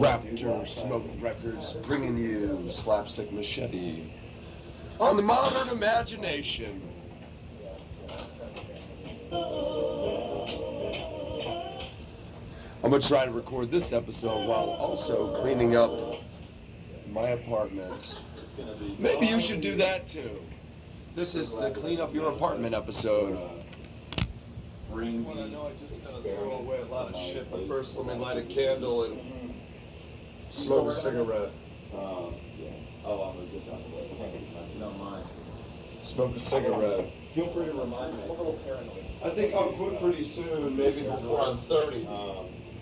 Raptor Smoke Records bringing you Slapstick Machete on the modern imagination. I'm going to try to record this episode while also cleaning up my apartment. Maybe you should do that too. This is the Clean Up Your Apartment episode. I know I just gotta throw away a lot of shit, but first let me light a candle and smoke a cigarette. Smoke a cigarette. Feel free to remind me. I'm a little paranoid. I think I'll quit pretty soon, maybe before I'm 30.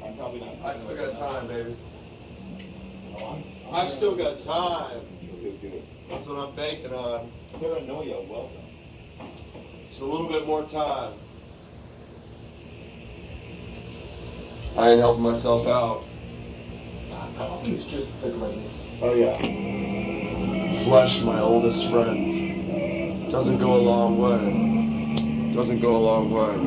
I'm probably not. I still got time, baby. I still got time. That's what I'm banking on. Paranoia, welcome. It's a little bit more time. I ain't helping myself out. It's just the greatest. Oh yeah. Flesh, my oldest friend. Doesn't go a long way. Doesn't go a long way.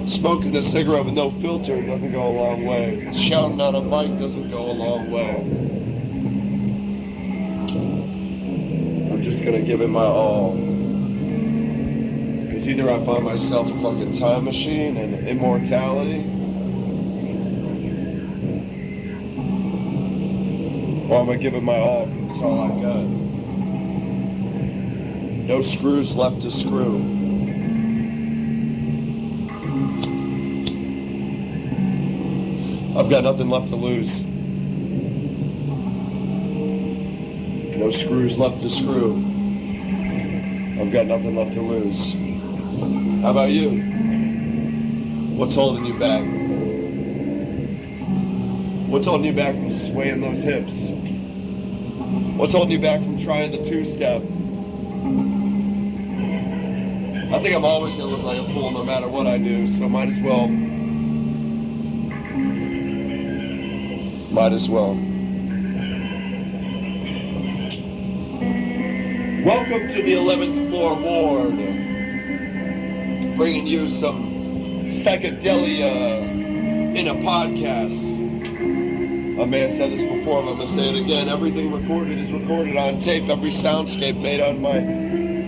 Smoking a cigarette with no filter doesn't go a long way. Shouting on a mic doesn't go a long way. I'm just gonna give it my all. Because either I find myself a fucking time machine and immortality, or I'm gonna give it my all because it's all I got. No screws left to screw. I've got nothing left to lose. No screws left to screw. I've got nothing left to lose. How about you? What's holding you back? What's holding you back from swaying those hips? What's holding you back from trying the two-step? I think I'm always going to look like a fool no matter what I do, so might as well. Might as well. Welcome to the 11th floor ward. Bringing you some psychedelia in a podcast. I may have said this before, but I'm going to say it again. Everything recorded is recorded on tape. Every soundscape made on my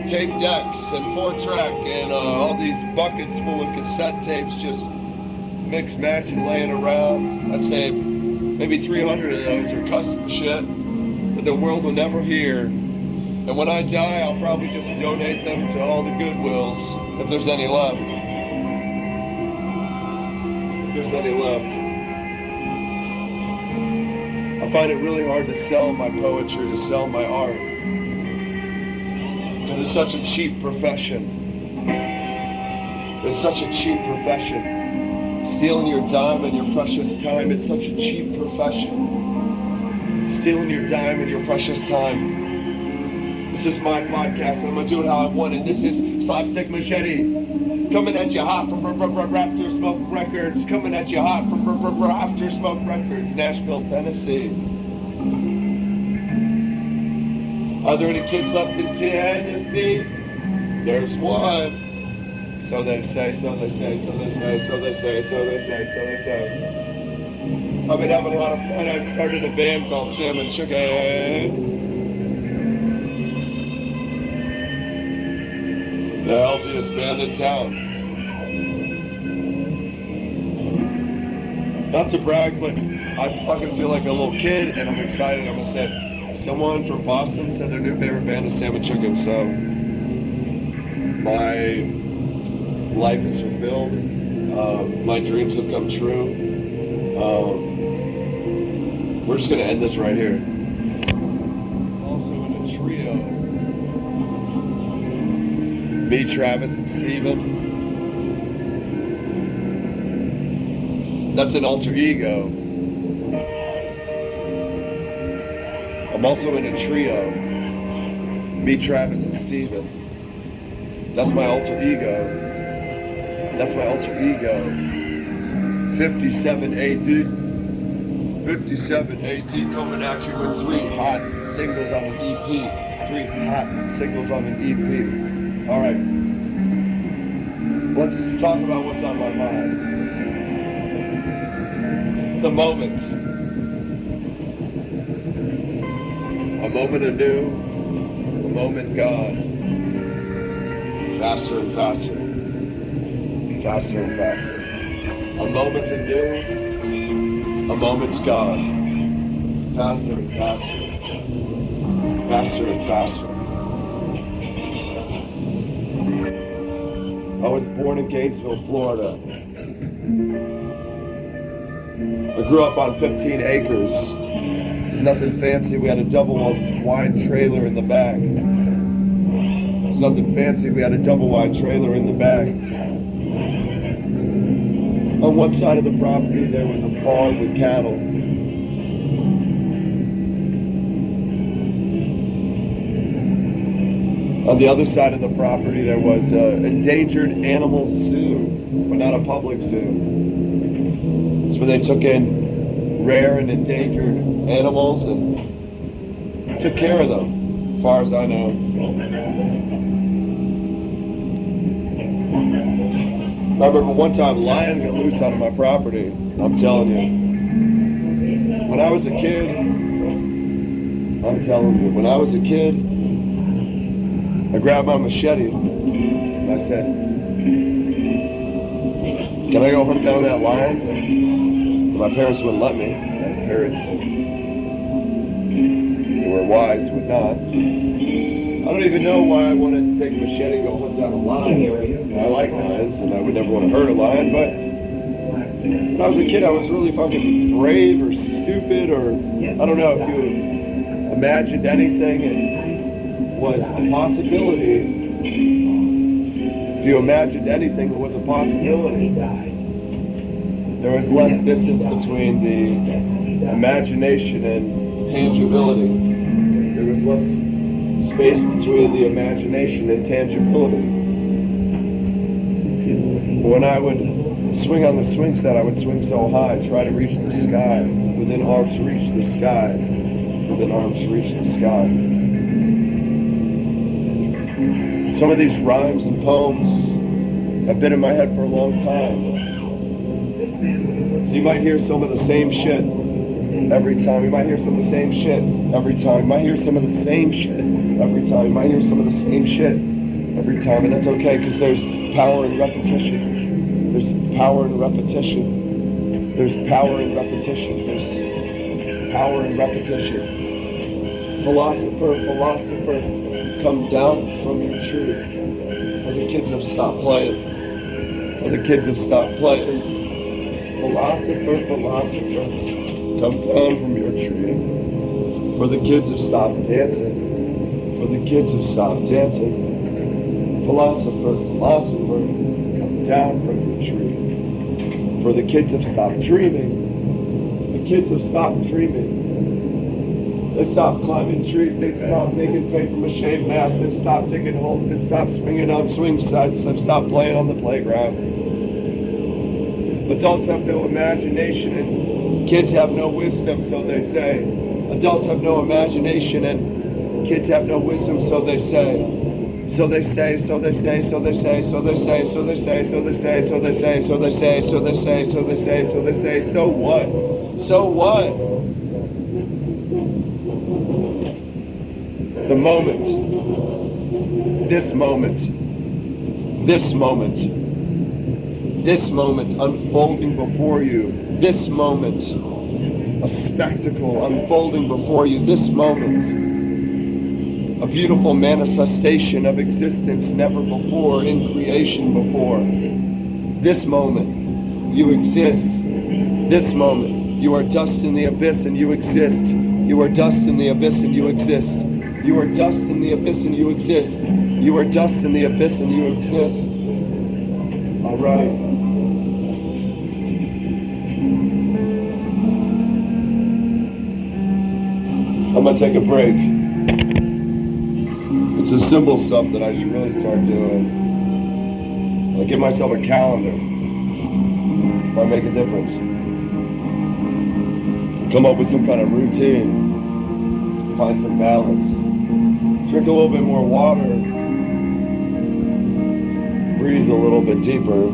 tape decks and 4-track and all these buckets full of cassette tapes just mix, match, and laying around. I'd say maybe 300 of those are custom shit that the world will never hear. And when I die, I'll probably just donate them to all the Goodwills, if there's any left. If there's any left. I find it really hard to sell my poetry, to sell my art. Because it's such a cheap profession. It's such a cheap profession. Stealing your dime and your precious time is such a cheap profession. Stealing your dime and your precious time. This is my podcast, and I'm going to do it how I want it. This is Slapstick Machete, coming at you hot from Raptor Smoke Records, coming at you hot from Raptor Smoke Records, Nashville, Tennessee. Are there any kids left in Tennessee? There's one. So they say, so they say, so they say, so they say, so they say, so they say. I've been having a lot of fun. I've started a band called Salmon Chicken. The healthiest band in town. Not to brag, but I fucking feel like a little kid, and I'm excited. I'm gonna say, someone from Boston said their new favorite band is Salmon Chicken, so my life is fulfilled. My dreams have come true. We're just gonna end this right here. Also in a trio. Me, Travis, and Stephen. That's an alter ego. I'm also in a trio. Me, Travis, and Stephen. That's my alter ego. That's my alter ego. 57 AD. 57 AD coming at you with 3 hot singles on an EP. 3 hot singles on an EP. All right, let's talk about what's on my mind. the moment. A moment anew, a moment gone. Faster and faster. Faster and faster. A moment anew, a moment's gone. Faster and faster. Faster and faster. I was born in Gainesville, Florida. I grew up on 15 acres. There's nothing fancy. We had a double wide trailer in the back. There's nothing fancy. We had a double wide trailer in the back. On one side of the property, there was a farm with cattle. On the other side of the property, there was an endangered animal zoo, but not a public zoo. It's where they took in rare and endangered animals and took care of them, as far as I know. I remember one time a lion got loose out of my property. I'm telling you. When I was a kid, I grabbed my machete and I said, "Can I go hunt down that lion?" And my parents wouldn't let me. As parents, they were wise, would not. I don't even know why I wanted to take a machete and go hunt down a lion. I like lions and I would never want to hurt a lion, but when I was a kid I was really fucking brave or stupid, or I don't know, if you imagined anything and was a possibility. If you imagined anything that was a possibility, there was less distance between the imagination and tangibility. There was less space between the imagination and tangibility. When I would swing on the swing set, I would swing so high, try to reach the sky, within arm's reach the sky, within arm's reach the sky. Some of these rhymes and poems have been in my head for a long time. So you might hear some of the same shit every time. You might hear some of the same shit every time. You might hear some of the same shit every time. You might hear some of the same shit every time. And that's okay, because there's power in repetition. There's power in repetition. There's power in repetition. There's power in repetition. Philosopher, come down from your tree. For the kids have stopped playing. For the kids have stopped playing. Philosopher, come down from your tree. For the kids have stopped dancing. For the kids have stopped dancing. Philosopher, come down from your tree. For the kids have stopped dreaming. The kids have stopped dreaming. They stopped climbing trees. They stopped making paper mache masks. They stopped digging holes. They stopped swinging on swing sets. They stopped playing on the playground. Adults have no imagination and kids have no wisdom, so they say. Adults have no imagination and kids have no wisdom, so they say. So they say, so they say, so they say, so they say, so they say, so they say, so they say, so they say, so they say, so they say, so they say, so what? So what? The moment, this moment, this moment, this moment unfolding before you, this moment, a spectacle unfolding before you, this moment, a beautiful manifestation of existence never before in creation before. This moment, you exist. This moment, you are dust in the abyss and you exist. You are dust in the abyss and you exist. You are dust in the abyss and you exist. You are dust in the abyss and you exist. All right. I'm gonna take a break. It's a simple stuff that I should really start doing. I give myself a calendar. Might make a difference. Come up with some kind of routine. Find some balance. Drink a little bit more water. Breathe a little bit deeper.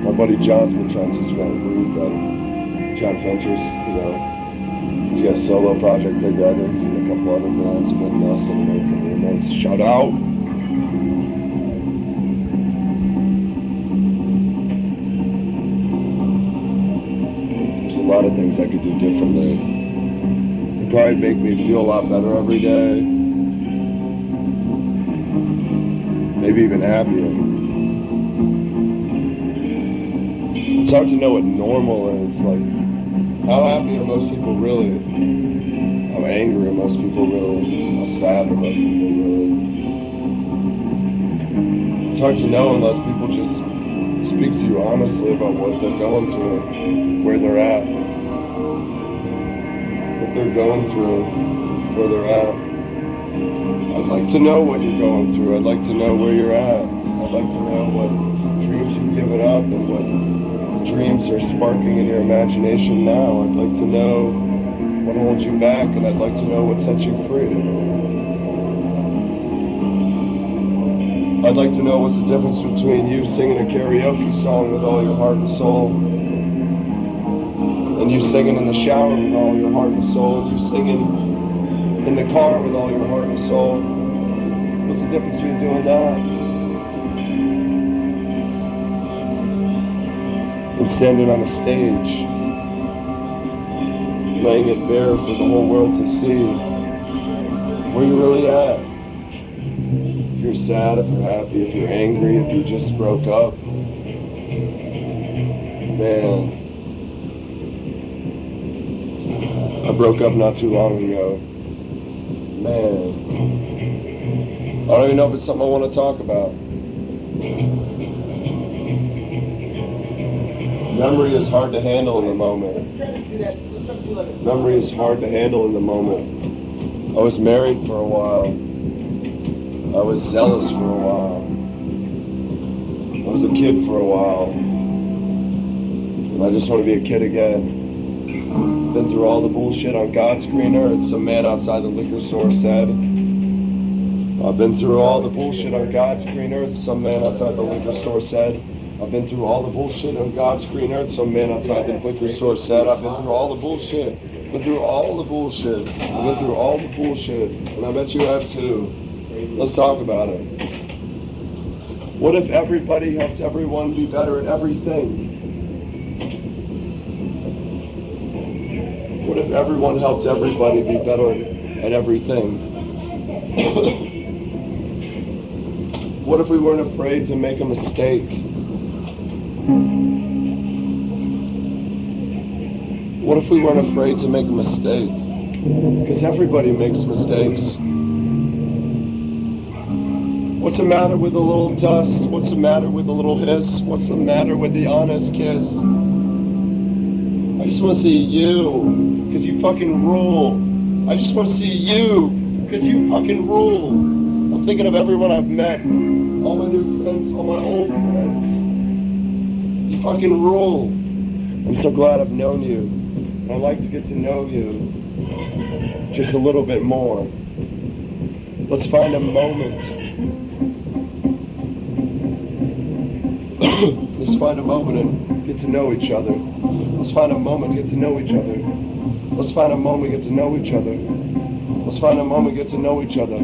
My buddy John's been trying to teach me how to breathe better. John Fenchers, you know, he's got a solo project, Big Brothers, and a couple other bands, Big Nelson, American Roommates. Shout out! There's a lot of things I could do differently. It'd probably make me feel a lot better every day. Maybe even happier. It's hard to know what normal is. Like, how happy are most people really? How angry are most people really? How sad are most people really? It's hard to know unless people just speak to you honestly about what they're going through, where they're at. What they're going through, where they're at. I'd like to know what you're going through. I'd like to know where you're at. I'd like to know what dreams you've given up and what dreams are sparking in your imagination now. I'd like to know what holds you back, and I'd like to know what sets you free. I'd like to know what's the difference between you singing a karaoke song with all your heart and soul, and you singing in the shower with all your heart and soul, and you singing in the car with all your heart and soul. What's the difference between doing that and standing on a stage, laying it bare for the whole world to see where you're really at? If you're sad, if you're happy, if you're angry, if you just broke up, man. I broke up not too long ago. Man, I don't even know if it's something I want to talk about. Memory is hard to handle in the moment. Memory is hard to handle in the moment. I was married for a while. I was zealous for a while. I was a kid for a while. And I just want to be a kid again. Been through all the bullshit on God's green earth, some man outside the liquor store said. I've been through all the bullshit on God's green earth, some man outside the liquor store said. I've been through all the bullshit on God's green earth, some man outside the liquor store said. I've been through all the bullshit. Been through all the bullshit. I've been through all the bullshit. And I bet you have too. Let's talk about it. What if everybody helped everyone be better at everything? What if everyone helped everybody be better at everything? What if we weren't afraid to make a mistake? What if we weren't afraid to make a mistake? Because everybody makes mistakes. What's the matter with a little dust? What's the matter with a little hiss? What's the matter with the honest kiss? I just want to see you, because you fucking rule. I just want to see you, because you fucking rule. I'm thinking of everyone I've met, all my new friends, all my old friends. You fucking rule. I'm so glad I've known you. I'd like to get to know you just a little bit more. Let's find a moment. Let's find a moment and get to know each other. Let's find a moment, get to know each other. Let's find a moment, get to know each other. Let's find a moment, get to know each other.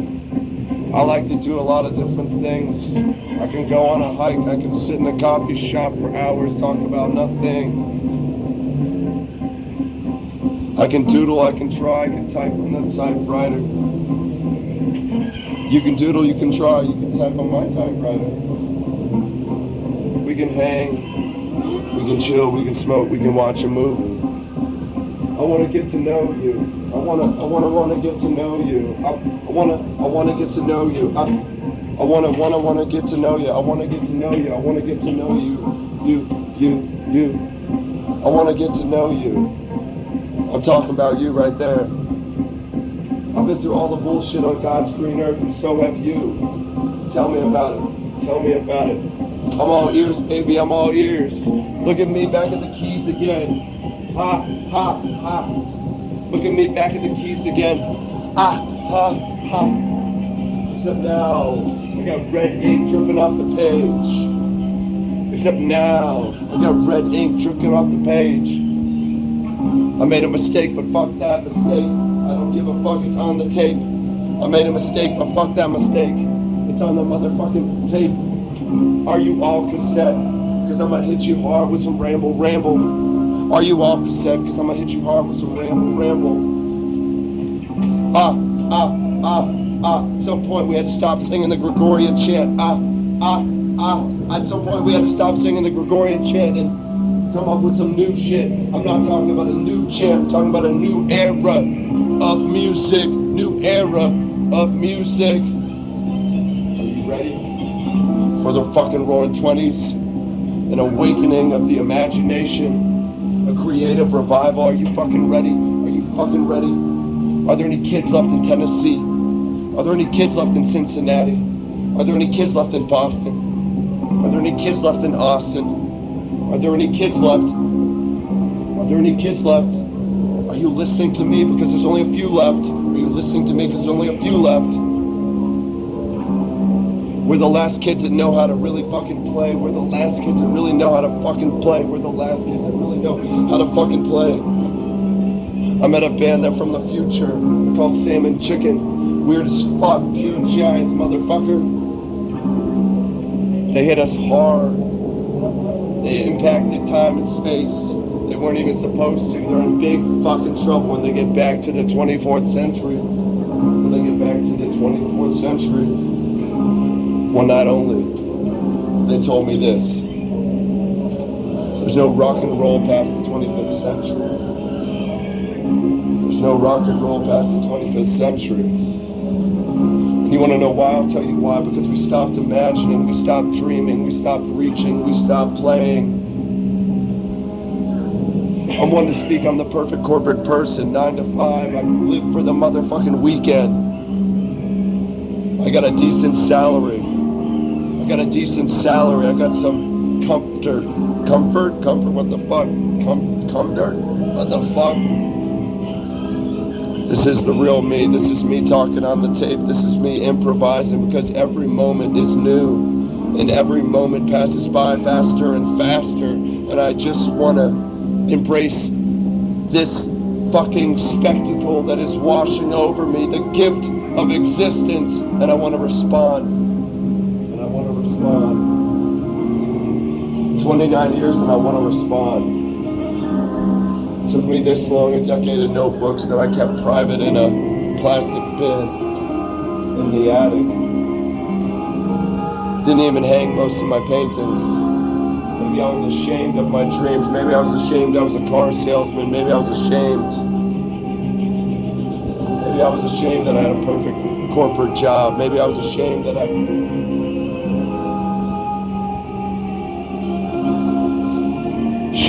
I like to do a lot of different things. I can go on a hike, I can sit in a coffee shop for hours, talk about nothing. I can doodle, I can try, I can type on the typewriter. You can doodle, you can try, you can type on my typewriter. We can hang, we can chill, we can smoke, we can watch a movie. I want to get to know you. I want to get to know you. I want to get to know you. I want to get to know you. I want to get to know you. I want to get to know you. You. I want to get to know you. I'm talking about you right there. I've been through all the bullshit on God's green earth, and so have you. Tell me about it. Tell me about it. I'm all ears, baby. I'm all ears. Look at me back at the keys again. Ha, ha, ha. Look at me back at the keys again. Ha, ha, ha. Except now, I got red ink dripping off the page. Except now, I got red ink dripping off the page. I made a mistake, but fuck that mistake. I don't give a fuck, it's on the tape. I made a mistake, but fuck that mistake. It's on the motherfucking tape. Are you all cassette? Cause I'ma hit you hard with some ramble. Are you all cassette? Cause I'ma hit you hard with some ramble. At some point we had to stop singing the Gregorian chant. At some point we had to stop singing the Gregorian chant and come up with some new shit. I'm not talking about a new chant, I'm talking about a new era of music. New era of music. Are you ready for the fucking roaring 20s? An awakening of the imagination, a creative revival. Are you fucking ready? Are you fucking ready? Are there any kids left in Tennessee? Are there any kids left in Cincinnati? Are there any kids left in Boston? Are there any kids left in Austin? Are there any kids left? Are there any kids left? Are you listening to me because there's only a few left? Are you listening to me because there's only a few left? We're the last kids that know how to really fucking play. We're the last kids that really know how to fucking play. We're the last kids that really know how to fucking play. I met a band there from the future. They're called Salmon Chicken. Weird as fuck, pure giants, motherfucker. They hit us hard. They impacted time and space. They weren't even supposed to. They're in big fucking trouble when they get back to the 24th century. When they get back to the 24th century. One night only, they told me this. There's no rock and roll past the 25th century. There's no rock and roll past the 25th century. And you want to know why? I'll tell you why. Because we stopped imagining, we stopped dreaming, we stopped reaching, we stopped playing. I'm one to speak, I'm the perfect corporate person, 9 to 5, I live for the motherfucking weekend. I got a decent salary. I got some comfort, what the fuck? Comfort? What the fuck? This is the real me, this is me talking on the tape, this is me improvising because every moment is new and every moment passes by faster and faster and I just want to embrace this fucking spectacle that is washing over me, the gift of existence, and I want to respond. 29 years and I want to respond. It took me this long, a decade of notebooks that I kept private in a plastic bin in the attic. Didn't even hang most of my paintings. Maybe I was ashamed of my dreams. Maybe I was ashamed I was a car salesman. Maybe I was ashamed. Maybe I was ashamed that I had a perfect corporate job. Maybe I was ashamed that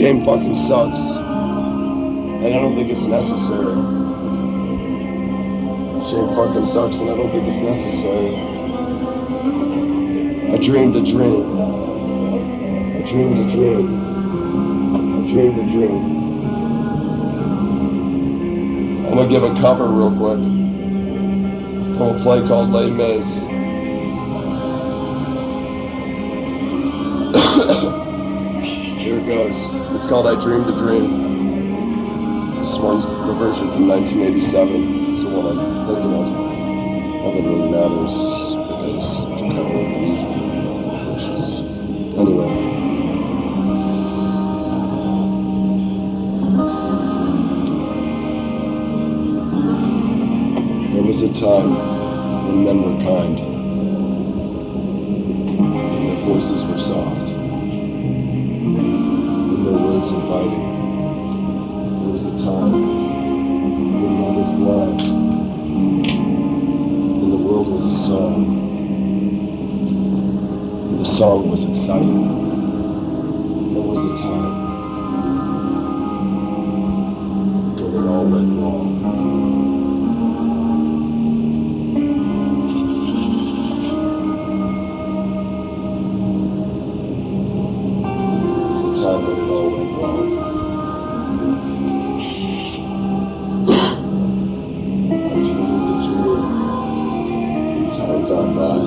Shame fucking sucks, and I don't think it's necessary. Shame fucking sucks, and I don't think it's necessary. I dreamed a dream. I dreamed a dream. I dreamed a dream. I'm gonna give a cover real quick from a play called Les Mis. Here it goes. It's called I Dreamed a Dream. This one's the version from 1987. It's the one I'm thinking of. Nothing really matters because it's a cover of the versions. Anyway. There was a time when men were kind. And their voices were soft. Their words inviting. There was a time when love was blind, and the world was a song, and the song was exciting. There was a time when it all went wrong. Time when it all went wrong. I dreamed a dream. Time gone by.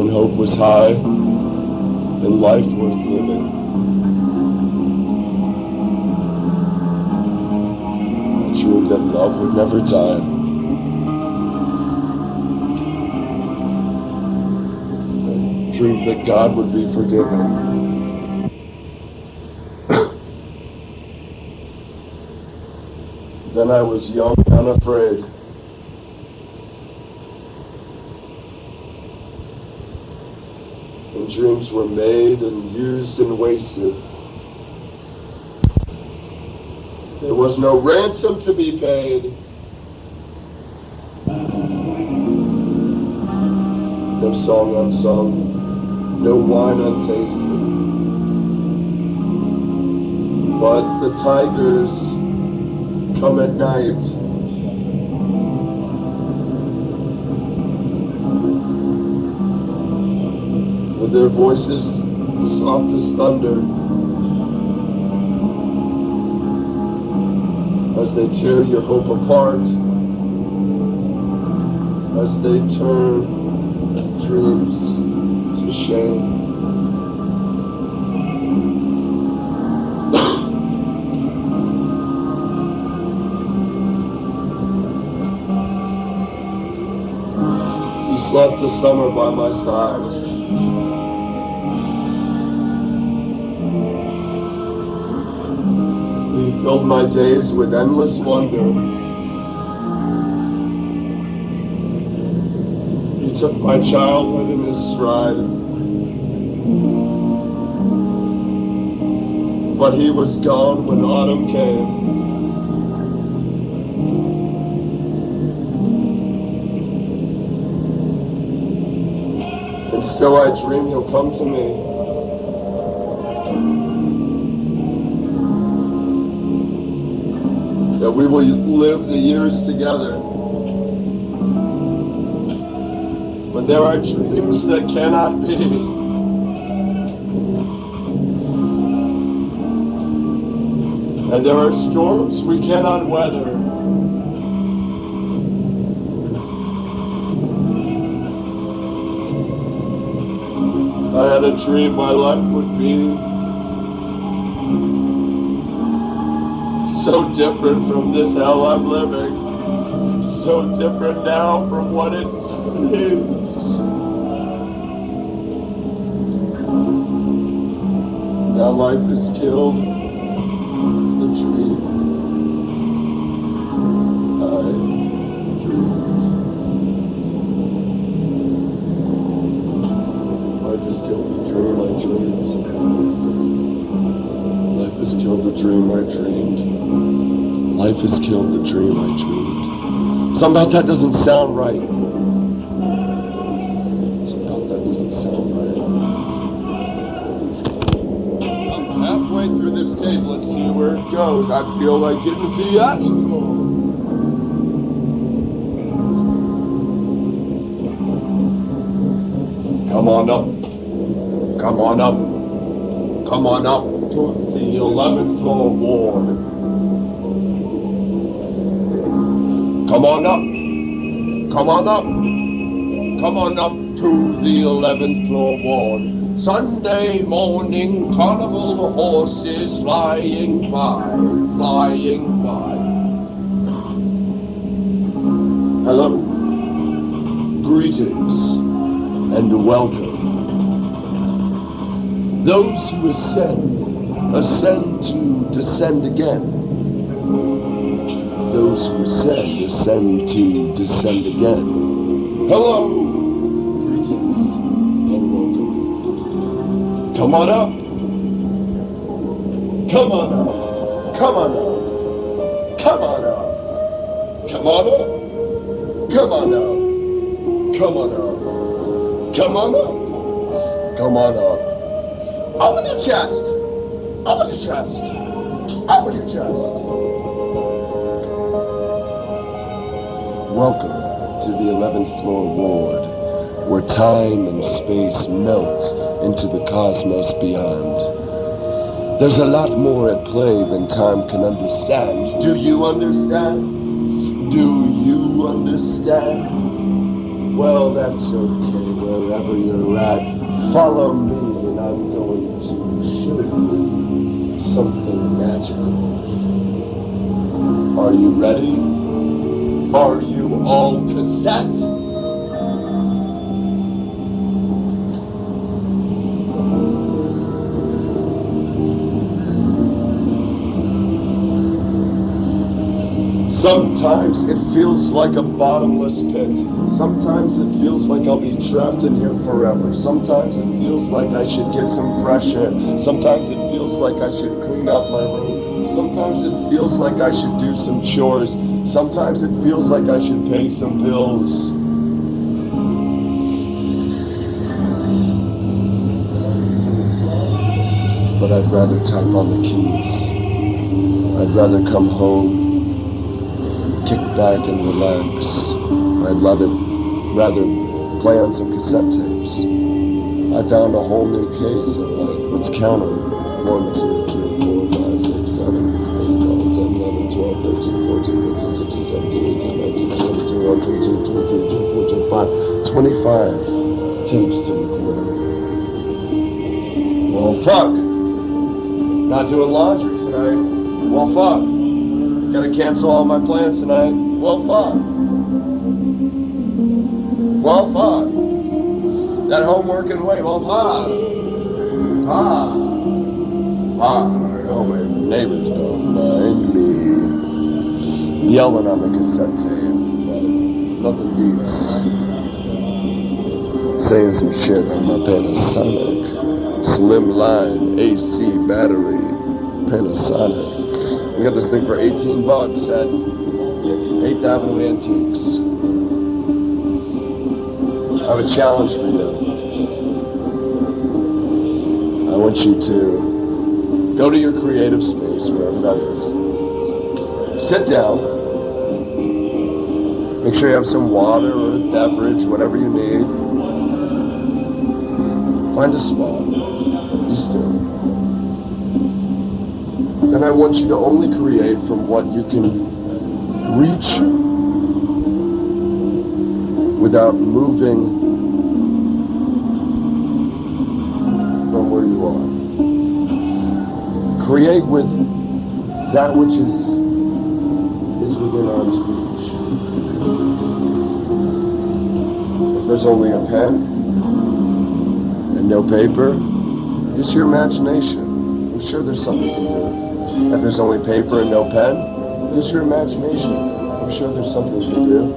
when hope was high and life worth living. I dreamed that love would never die. I dreamed that God would be forgiving. Then I was young and unafraid. And dreams were made and used and wasted. There was no ransom to be paid. No song unsung, no wine untasted. But the tigers come at night. With their voices soft as thunder, as they tear your hope apart, as they turn dreams to shame. You slept the summer by my side. You filled my days with endless wonder. You took my childhood in his stride. But he was gone when autumn came. And still I dream he'll come to me. That we will live the years together. But there are dreams that cannot be. And there are storms we cannot weather. I had a dream my life would be so different from this hell I'm living. So different now from what it seems. Now life has killed the dream I dreamed. Life has killed the dream I dreamed. Life has killed the dream I dreamed. Life has killed the dream I dreamed. Something about that doesn't sound right. Something about that doesn't sound right. I'm halfway through this tape. Let's see where it goes. I feel like getting theatrical. Come on up. Come on up. Come on up to the 11th floor ward. Come on up. Come on up. Come on up to the 11th floor ward. Sunday morning, carnival horses flying by, flying by. Hello. Greetings and welcome. Those who ascend to descend again. Those who ascend to descend again. Hello. Greetings and welcome. Come on up. Come on up. Come on up. Come on up. Come on up. Come on up. Come on up. Come on up. Come on up. Open your chest. Open your chest. Open your chest. Welcome to the 11th floor ward, where time and space melt into the cosmos beyond. There's a lot more at play than time can understand. Do you understand? Do you understand? Well, that's okay, wherever you're at. Follow me, and I'm going to show you something magical. Are you ready? Are you all cassette? Sometimes it feels like a bottomless pit. Sometimes it feels like I'll be trapped in here forever. Sometimes it feels like I should get some fresh air. Sometimes it feels like I should clean up my room. Sometimes it feels like I should do some chores. Sometimes it feels like I should pay some bills. But I'd rather type on the keys. I'd rather come home, kick back and relax. I'd rather play on some cassette tapes. I found a whole new case of let's count them. 1, 2, 3, 4, 5, 6, 7, 8, 9, 10, 11, 12, 13, 14, 15, 16, 17, 18, 19, 20, 21, 22, 23, 24, 25, 25 tapes to record. Well, fuck. Not doing laundry tonight. Well, fuck. Gotta cancel all my plans tonight. Well, fuck. Well, fuck. That homework and wait. Well, fuck. Fuck. Fuck. Oh, my neighbors don't mind me yelling on the cassette tape. Nothing beats saying some shit on my Panasonic slim line AC battery Panasonic. We got this thing for $18 at 8th Avenue Antiques. I have a challenge for you. I want you to go to your creative space, wherever that is. Sit down. Make sure you have some water or a beverage, whatever you need. Find a spot. Be still. Then I want you to only create from what you can reach without moving from where you are. Create with that which is within arm's reach. If there's only a pen and no paper, use your imagination. I'm sure there's something you can do. If there's only paper and no pen, use your imagination. I'm sure there's something you can do.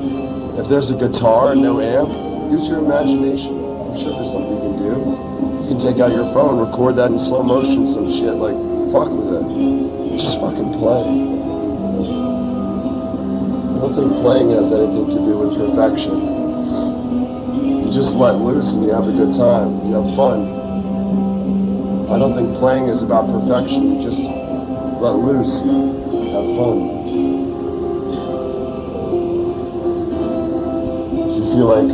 If there's a guitar and no amp, use your imagination. I'm sure there's something you can do. You can take out your phone, record that in slow motion, some shit, like, fuck with it. Just fucking play. I don't think playing has anything to do with perfection. You just let loose and you have a good time. You have fun. I don't think playing is about perfection. You just let loose, have fun. If you feel like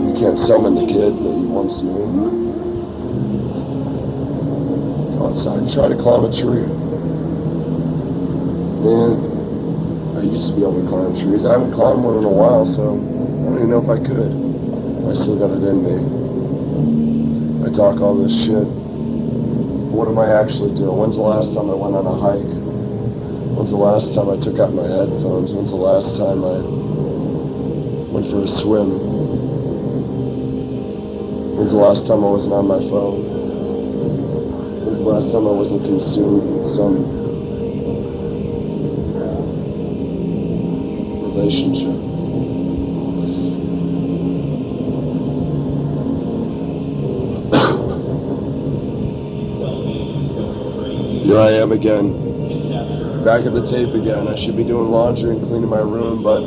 you can't summon the kid that you once knew, go outside and try to climb a tree. Man, I used to be able to climb trees. I haven't climbed one in a while, so I don't even know if I could. If I still got it in me. I talk all this shit. What am I actually doing? When's the last time I went on a hike? When's the last time I took out my headphones? When's the last time I went for a swim? When's the last time I wasn't on my phone? When's the last time I wasn't consumed with some relationship? Here I am again, back at the tape again. I should be doing laundry and cleaning my room, but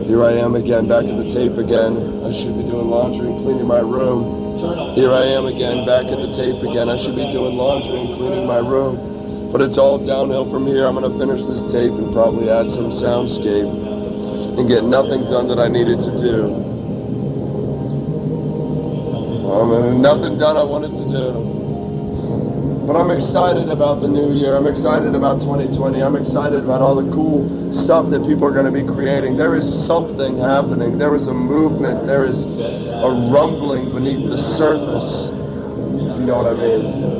here I am again, back at the tape again. I should be doing laundry and cleaning my room. Here I am again, back at the tape again. I should be doing laundry and cleaning my room. But it's all downhill from here. I'm going to finish this tape and probably add some soundscape and get nothing done that I needed to do. Nothing done I wanted to do. But I'm excited about the new year. I'm excited about 2020. I'm excited about all the cool stuff that people are going to be creating. There is something happening. There is a movement. There is a rumbling beneath the surface. If you know what I mean.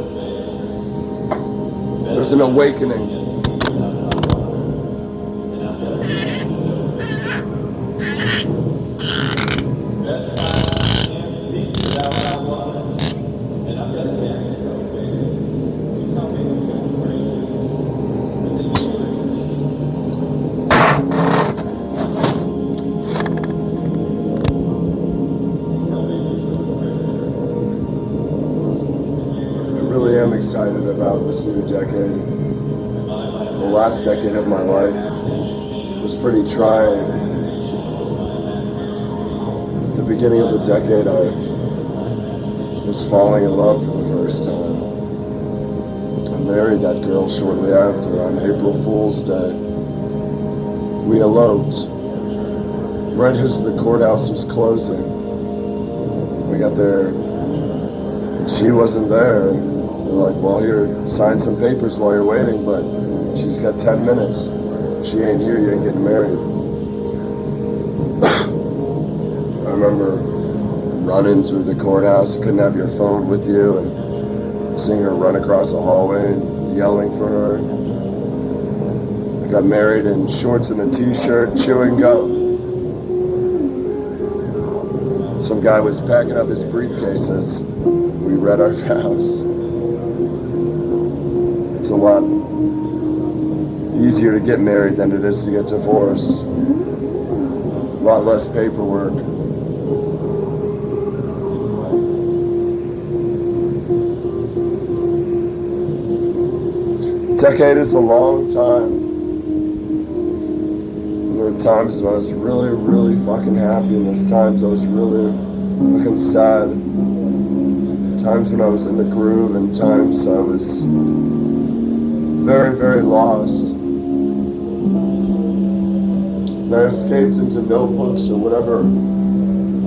There's an awakening. I'm excited about this new decade. The last decade of my life was pretty trying. At the beginning of the decade, I was falling in love for the first time. I married that girl shortly after on April Fool's Day. We eloped right as the courthouse was closing. We got there, and she wasn't there. They're like, well, here, sign some papers while you're waiting, but she's got 10 minutes. If she ain't here, you ain't getting married. I remember running through the courthouse. You couldn't have your phone with you, and seeing her run across the hallway and yelling for her. I got married in shorts and a t-shirt, chewing gum. Some guy was packing up his briefcase as we read our vows. It's a lot easier to get married than it is to get divorced. A lot less paperwork. A decade is a long time. There were times when I was really, really fucking happy, and there's times I was really fucking sad. Times when I was in the groove, and times I was very, very lost. And I escaped into notebooks or whatever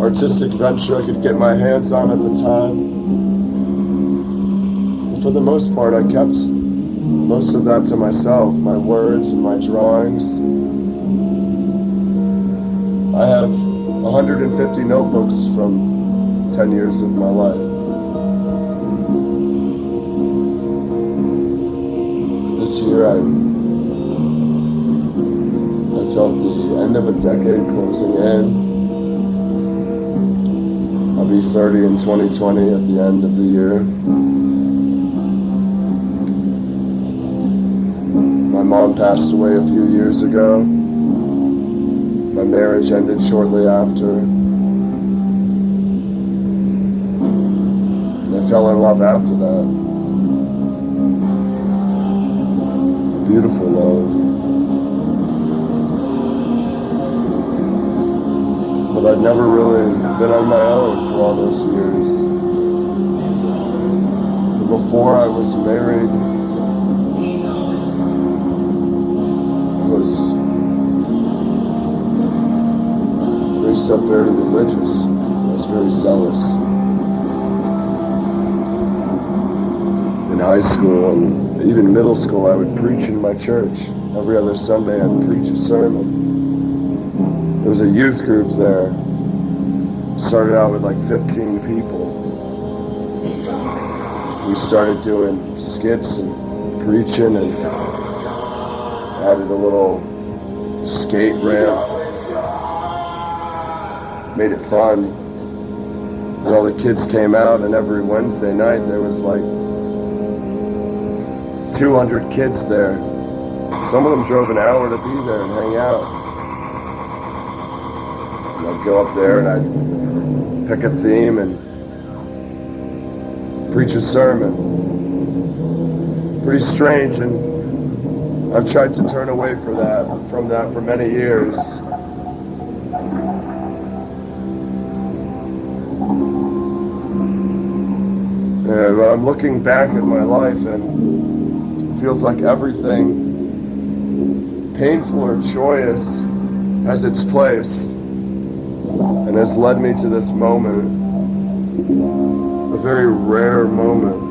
artistic venture I could get my hands on at the time. And for the most part, I kept most of that to myself, my words and my drawings. I have 150 notebooks from 10 years of my life. This year I felt the end of a decade closing in. I'll be 30 in 2020 at the end of the year. My mom passed away a few years ago. My marriage ended shortly after. And I fell in love after that. Beautiful love. But I'd never really been on my own for all those years. Before I was married, I was raised up very religious. I was very zealous. In high school and even middle school, I would preach in my church. Every other Sunday, I'd preach a sermon. There was a youth group there. Started out with like 15 people. We started doing skits and preaching and added a little skate ramp. Made it fun. And all the kids came out, and every Wednesday night there was like 200 kids there. Some of them drove an hour to be there and hang out. And I'd go up there and I'd pick a theme and preach a sermon. Pretty strange, and I've tried to turn away from that for many years. And I'm looking back at my life, and it feels like everything, painful or joyous, has its place and has led me to this moment, a very rare moment.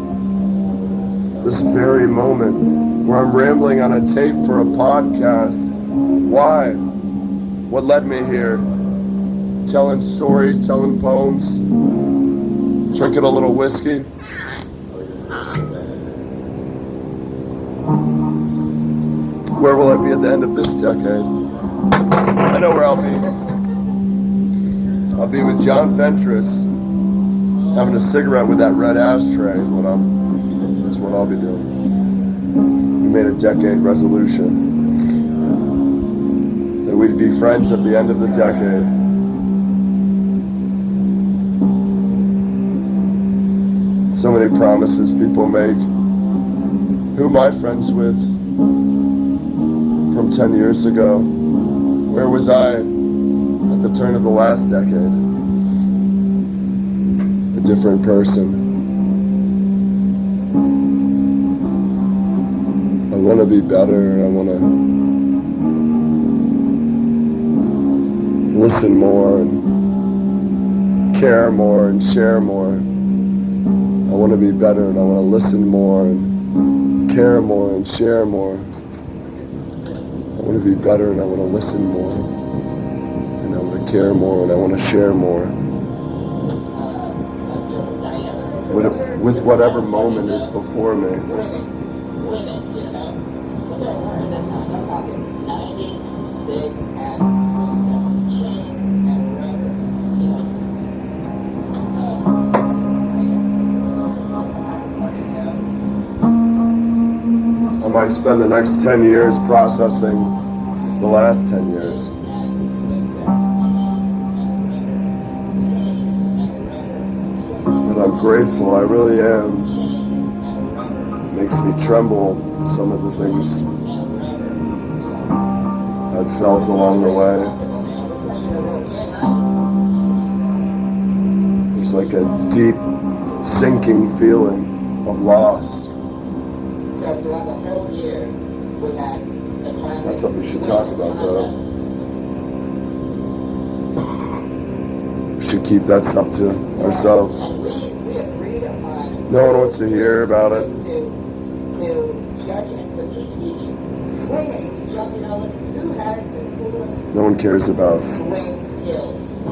this very moment where I'm rambling on a tape for a podcast. Why? What led me here? Telling stories, telling poems, drinking a little whiskey. Where will I be at the end of this decade? I know where I'll be. I'll be with John Fentress, having a cigarette with that red ashtray is what I'll be doing. We made a decade resolution that we'd be friends at the end of the decade. So many promises people make. Who am I friends with from 10 years ago? Where was I at the turn of the last decade? A different person. I want to be better. I want to listen more and care more and share more. I want to be better and I want to listen more and care more and share more. I want to be better and I want to listen more and I want to care more and I want to share more. With whatever moment is before me. I might spend the next 10 years processing the last 10 years. But I'm grateful, I really am. It makes me tremble, some of the things I've felt along the way. There's like a deep, sinking feeling of loss. That's something we should talk about, though. We should keep that stuff to ourselves. No one wants to hear about it. No one cares about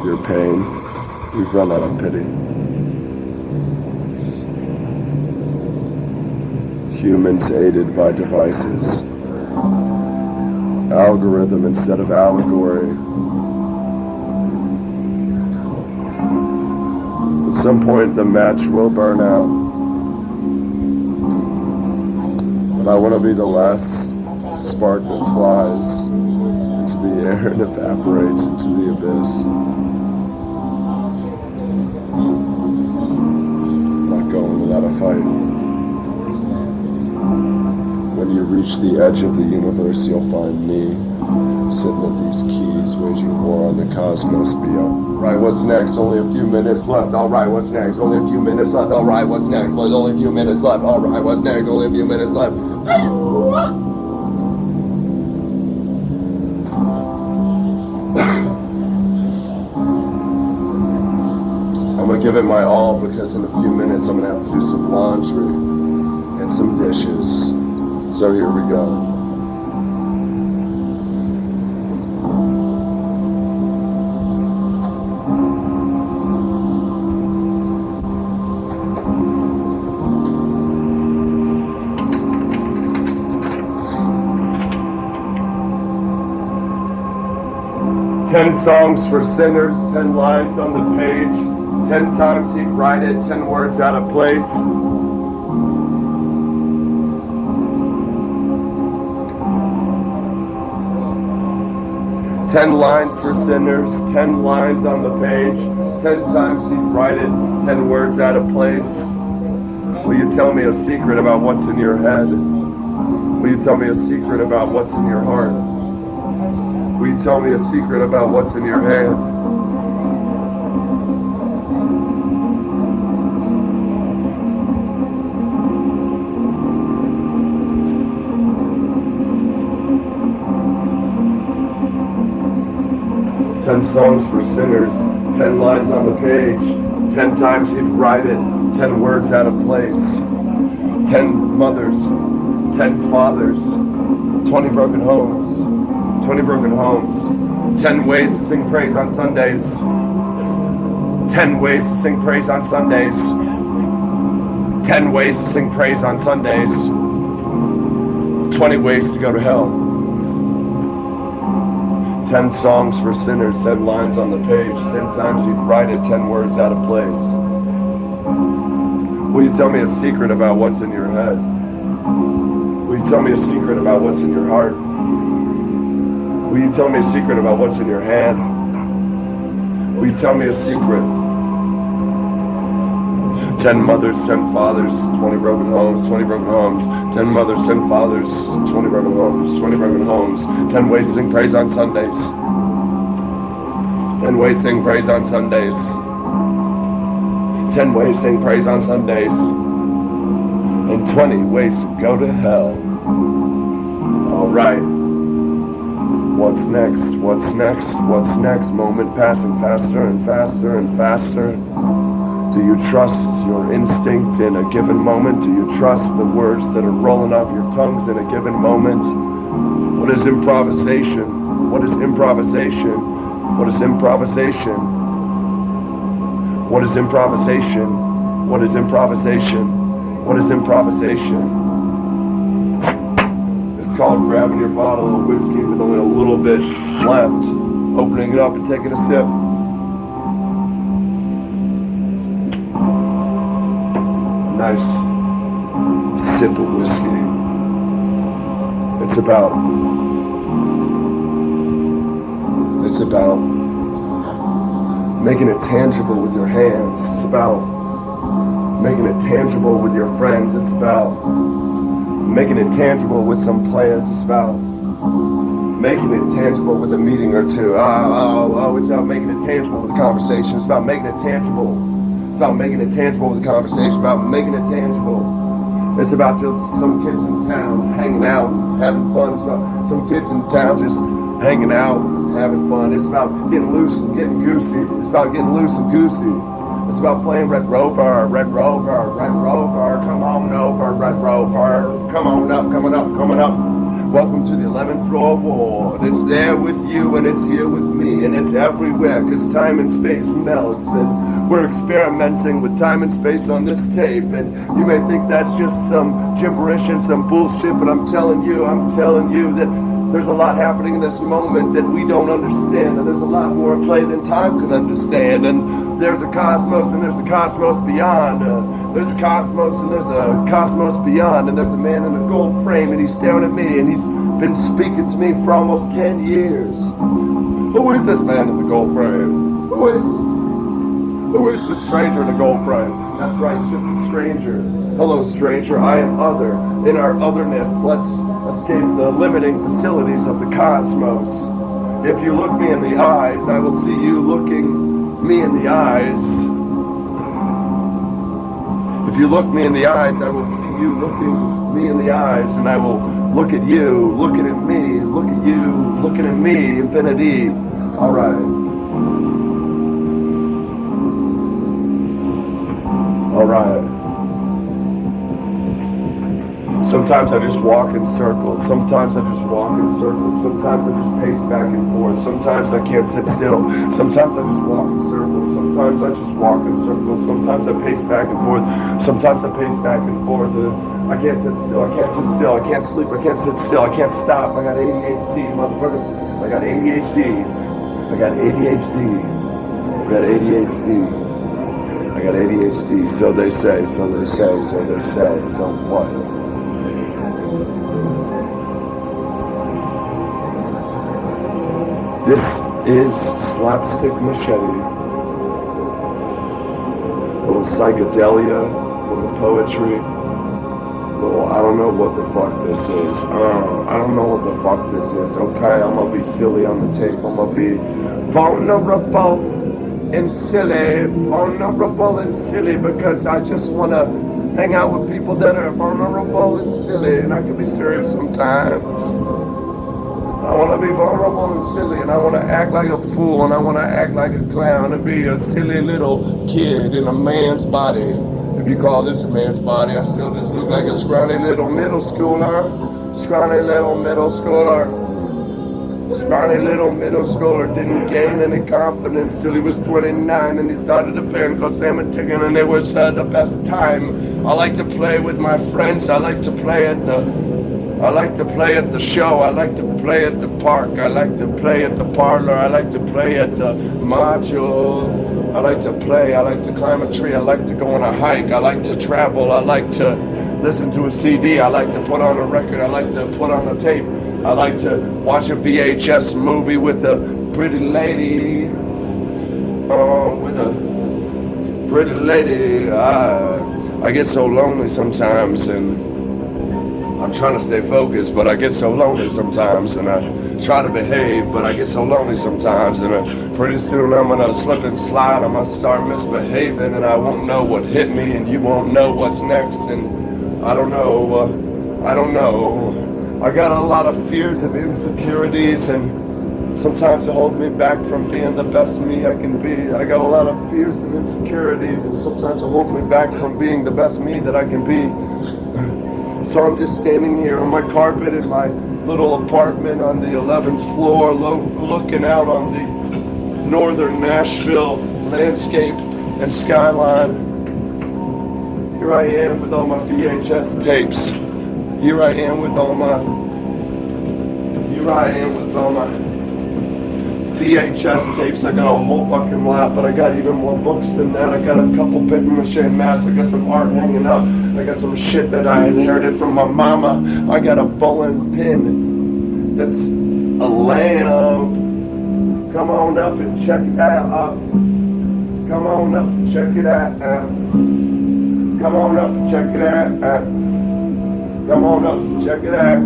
your pain. We've run out of pity. Humans aided by devices. Algorithm instead of allegory. At some point the match will burn out. But I want to be the last spark that flies into the air and evaporates into the abyss. I'm not going without a fight. When you reach the edge of the universe, you'll find me sitting at these keys, waging war on the cosmos beyond. Right, what's next? Only a few minutes left. All right, what's next? Only a few minutes left. All right, what's next? There's only a few minutes left. All right, what's next? Only a few minutes left. I'm gonna give it my all because in a few minutes I'm gonna have to do some laundry and some dishes. So here we go. Ten songs for sinners, 10 lines on the page, 10 times he'd write it, 10 words out of place. 10 lines for sinners, 10 lines on the page, 10 times he'd write it, 10 words out of place. Will you tell me a secret about what's in your head? Will you tell me a secret about what's in your heart? Will you tell me a secret about what's in your head? Ten songs for sinners, 10 lines on the page, 10 times he'd write it, 10 words out of place, 10 mothers, 10 fathers, 20 broken homes, 20 broken homes, 10 ways to sing praise on Sundays, 10 ways to sing praise on Sundays, 10 ways to sing praise on Sundays, 20 ways to go to hell, 10 songs for sinners, 10 lines on the page, 10 times you'd write it, 10 words out of place. Will you tell me a secret about what's in your head? Will you tell me a secret about what's in your heart? Will you tell me a secret about what's in your hand? Will you tell me a secret? 10 mothers, 10 fathers, 20 broken homes, 20 broken homes. 10 mothers, 10 fathers, 20 broken homes, 20 broken homes. 10 ways to sing praise on Sundays. 10 ways to sing praise on Sundays. 10 ways to sing praise on Sundays. And 20 ways to go to hell. All right. What's next? What's next? What's next? Moment passing faster and faster and faster. Do you trust your instinct in a given moment? Do you trust the words that are rolling off your tongues in a given moment? What is improvisation? What is improvisation? What is improvisation? What is improvisation? What is improvisation? What is improvisation? It's called grabbing your bottle of whiskey with only a little bit left, opening it up and taking a sip. Nice sip of whiskey. It's about making it tangible with your hands. It's about making it tangible with your friends. It's about making it tangible with some plans. It's about making it tangible with a meeting or two. It's about making it tangible with a conversation. It's about making it tangible. It's about making it tangible with a conversation, about making it tangible. It's about just some kids in town hanging out, having fun. It's about some kids in town just hanging out, having fun. It's about getting loose and getting goosey. It's about getting loose and goosey. It's about playing Red Rover, Red Rover, Red Rover. Come on over, Red Rover. Come on up, coming up, coming up. Welcome to the 11th floor ward. It's there with you and it's here with me and it's everywhere because time and space melts and we're experimenting with time and space on this tape and you may think that's just some gibberish and some bullshit, but I'm telling you that there's a lot happening in this moment that we don't understand and there's a lot more at play than time can understand and there's a cosmos and there's a cosmos beyond. There's a cosmos and there's a cosmos beyond and there's a man in a gold frame and he's staring at me and he's been speaking to me for almost 10 years. Who is this man in the gold frame? Who is he? Who is the stranger in the gold frame? That's right, it's just a stranger. Hello stranger, I am other. In our otherness, let's escape the limiting facilities of the cosmos. If you look me in the eyes, I will see you looking me in the eyes. If you look me in the eyes, I will see you looking me in the eyes, and I will look at you, looking at me, look at you, looking at me, infinity. All right. All right. Sometimes I just walk in circles. Sometimes I just walk in circles. Sometimes I just pace back and forth. Sometimes I can't sit still. Sometimes I just walk in circles. Sometimes I just walk in circles. Sometimes I pace back and forth. Sometimes I pace back and forth. I can't sit still. I can't sit still. I can't sleep. I can't sit still. I can't stop. I got ADHD, motherfucker. I got ADHD. I got ADHD. I got ADHD. I got ADHD. So they say. So they say. So they say. So what? This is Slapstick Machete. Little psychedelia, little poetry, little I don't know what the fuck this is. I don't know what the fuck this is. Okay, I'm gonna be silly on the tape. I'm gonna be vulnerable and silly. Vulnerable and silly because I just wanna hang out with people that are vulnerable and silly, and I can be serious sometimes. I want to be vulnerable and silly, and I want to act like a fool, and I want to act like a clown, and be a silly little kid in a man's body. If you call this a man's body, I still just look like a scrawny little middle schooler. Scrawny little middle schooler. Scrawny little middle schooler didn't gain any confidence till he was 29 and he started a band called Sam and Chicken, and it was the best time. I like to play with my friends. I like to play at the show. I like to play at the park. I like to play at the parlor. I like to play at the module. I like to play. I like to climb a tree. I like to go on a hike. I like to travel. I like to listen to a CD. I like to put on a record. I like to put on a tape. I like to watch a VHS movie with a pretty lady. I get so lonely sometimes, and I'm trying to stay focused, but I get so lonely sometimes, and I try to behave, but I get so lonely sometimes, and pretty soon I'm gonna slip and slide. I'm gonna start misbehaving, and I won't know what hit me, and you won't know what's next, and I don't know. I got a lot of fears and insecurities, and sometimes it holds me back from being the best me I can be. I got a lot of fears and insecurities, and sometimes it holds me back from being the best me that I can be. So I'm just standing here on my carpet in my little apartment on the 11th floor, looking out on the northern Nashville landscape and skyline. Here I am with all my VHS tapes. Here I am with all my VHS tapes. I got a whole fucking lot, but I got even more books than that. I got a couple paper mache masks. I got some art hanging up. I got some shit that I inherited from my mama. I got a bowling pin that's a laying on. Come on up and check it out. Come on up and check it out. Come on up and check it out. Come on up and check it out.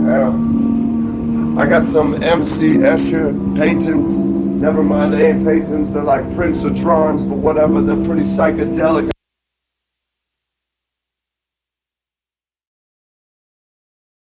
I got some MC Escher paintings. Never mind, they ain't paintings. They're like prints or drawings, but whatever. They're pretty psychedelic.